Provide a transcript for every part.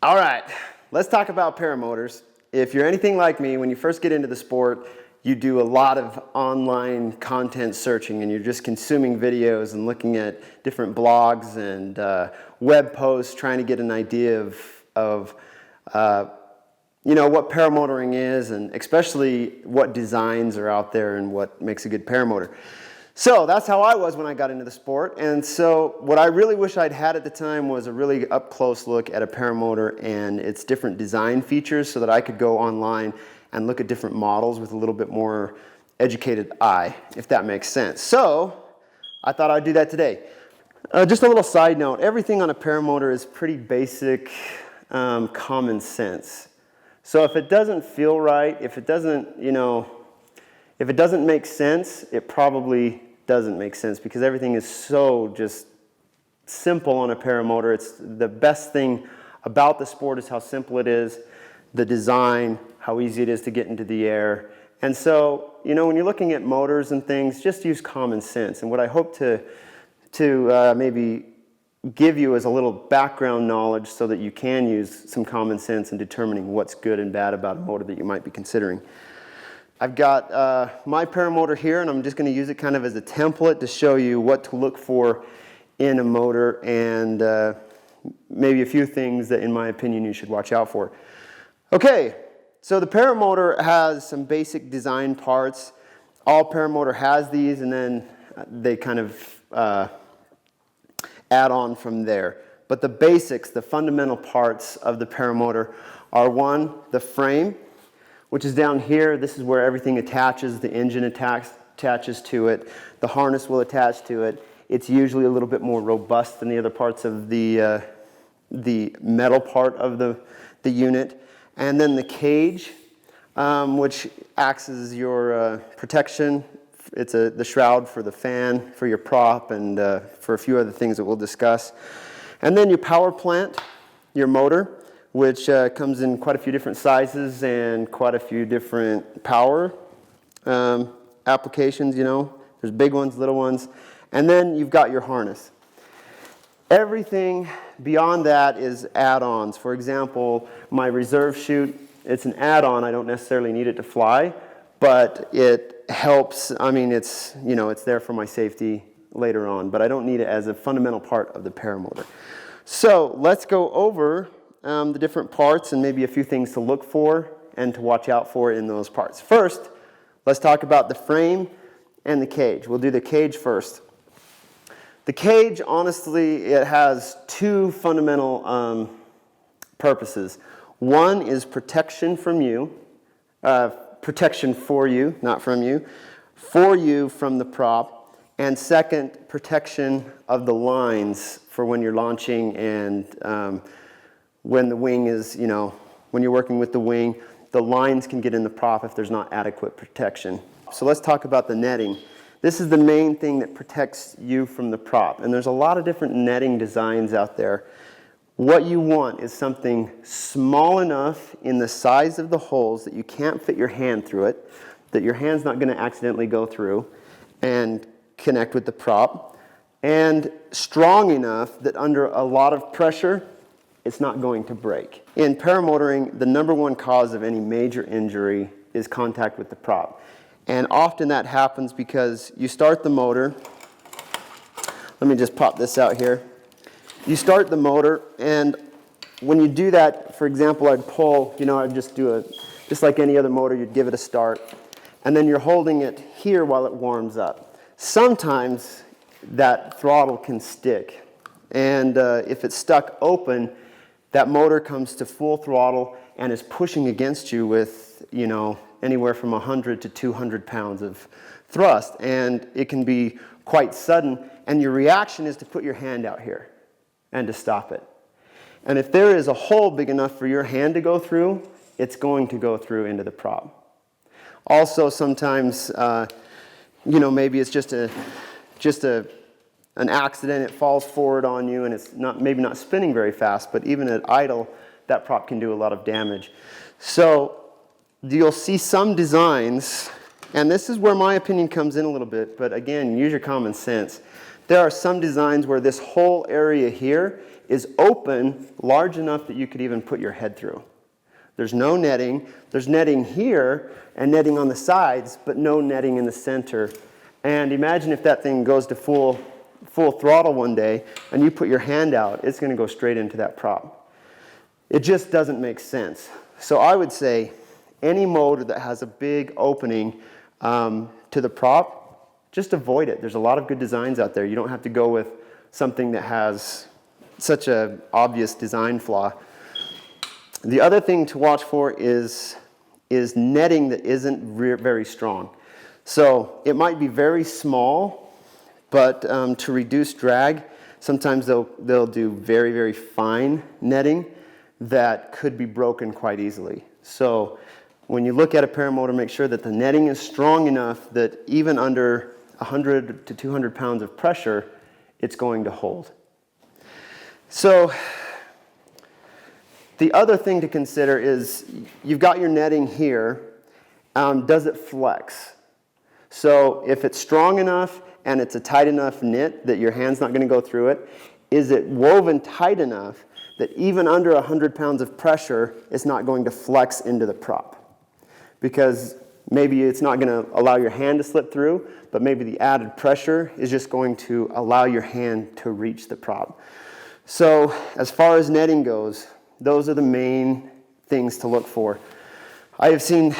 All right, let's talk about paramotors. If you're anything like me, when you first get into the sport, you do a lot of online content searching and you're just consuming videos and looking at different blogs and web posts, trying to get an idea of you know, what paramotoring is, and especially what designs are out there and what makes a good paramotor. So that's how I was when I got into the sport. And so what I really wish I'd had at the time was a really up close look at a paramotor and its different design features, so that I could go online and look at different models with a little bit more educated eye, if that makes sense. So I thought I'd do that today. Just a little side note, everything on a paramotor is pretty basic common sense. So if it doesn't feel right, if it doesn't, you know, if it doesn't make sense, it probably doesn't make sense, because everything is so just simple on a paramotor. It's the best thing about the sport is how simple it is, the design, how easy it is to get into the air. And so, you know, when you're looking at motors and things, just use common sense. And what I hope to maybe give you is a little background knowledge so that you can use some common sense in determining what's good and bad about a motor that you might be considering. I've got my paramotor here, and I'm just going to use it kind of as a template to show you what to look for in a motor, and maybe a few things that in my opinion you should watch out for. Okay, so the paramotor has some basic design parts. All paramotor has these, and then they kind of add on from there. But the basics, the fundamental parts of the paramotor are: one, the frame, which is down here. This is where everything attaches. The engine attaches to it. The harness will attach to it. It's usually a little bit more robust than the other parts of the metal part of the unit. And then the cage, which acts as your protection. It's the shroud for the fan, for your prop, and for a few other things that we'll discuss. And then your power plant, your motor, which comes in quite a few different sizes and quite a few different power applications, you know. There's big ones, little ones. And then you've got your harness. Everything beyond that is add-ons. For example, my reserve chute, it's an add-on. I don't necessarily need it to fly, but it helps. I mean, it's, you know, it's there for my safety later on, but I don't need it as a fundamental part of the paramotor. So let's go over the different parts and maybe a few things to look for and to watch out for in those parts. First, let's talk about the frame and the cage. We'll do the cage first. The cage, honestly, it has two fundamental purposes. One is protection from you, protection for you, not from you, for you from the prop, and second, protection of the lines for when you're launching and when the wing is, you know, when you're working with the wing, the lines can get in the prop if there's not adequate protection. So let's talk about the netting. This is the main thing that protects you from the prop. And there's a lot of different netting designs out there. What you want is something small enough in the size of the holes that you can't fit your hand through it, that your hand's not going to accidentally go through and connect with the prop, and strong enough that under a lot of pressure, it's not going to break. In paramotoring, the number one cause of any major injury is contact with the prop. And often that happens because you start the motor. Let me just pop this out here. You start the motor, and when you do that, for example, I'd pull, you know, I'd just do just like any other motor, you'd give it a start. And then you're holding it here while it warms up. Sometimes that throttle can stick. And if it's stuck open, that motor comes to full throttle and is pushing against you with, you know, anywhere from 100 to 200 pounds of thrust. And it can be quite sudden. And your reaction is to put your hand out here and to stop it. And if there is a hole big enough for your hand to go through, it's going to go through into the prop. Also, sometimes, you know, maybe it's just an accident, it falls forward on you, and it's maybe not spinning very fast, but even at idle, that prop can do a lot of damage. So you'll see some designs, and this is where my opinion comes in a little bit, but again, use your common sense. There are some designs where this whole area here is open, large enough that you could even put your head through. There's no netting. There's netting here and netting on the sides, but no netting in the center. And imagine if that thing goes to full throttle one day and you put your hand out, it's going to go straight into that prop. It just doesn't make sense. So I would say any motor that has a big opening to the prop, just avoid it. There's a lot of good designs out there. You don't have to go with something that has such an obvious design flaw. The other thing to watch for is netting that isn't very strong. So it might be very small, but to reduce drag, sometimes they'll do very, very fine netting that could be broken quite easily. So when you look at a paramotor, make sure that the netting is strong enough that even under 100 to 200 pounds of pressure, it's going to hold. So the other thing to consider is you've got your netting here. Does it flex? So if it's strong enough and it's a tight enough knit that your hand's not going to go through it, is it woven tight enough that even under 100 pounds of pressure, it's not going to flex into the prop? Because maybe it's not going to allow your hand to slip through, but maybe the added pressure is just going to allow your hand to reach the prop. So as far as netting goes, those are the main things to look for. I have seen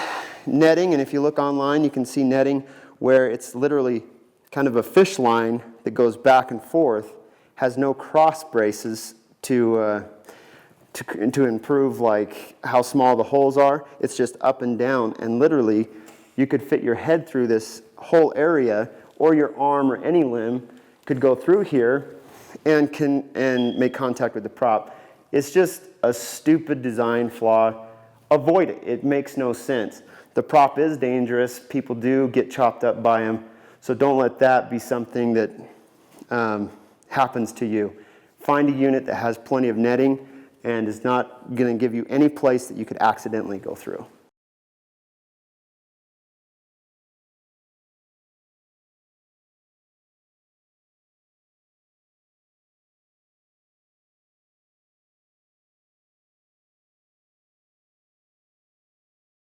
netting, and if you look online, you can see netting where it's literally kind of a fish line that goes back and forth, has no cross braces to improve like how small the holes are. It's just up and down, and literally you could fit your head through this whole area, or your arm or any limb could go through here and make contact with the prop. It's just a stupid design flaw. Avoid it. It makes no sense. The prop is dangerous. People do get chopped up by them. So don't let that be something that happens to you. Find a unit that has plenty of netting and is not going to give you any place that you could accidentally go through.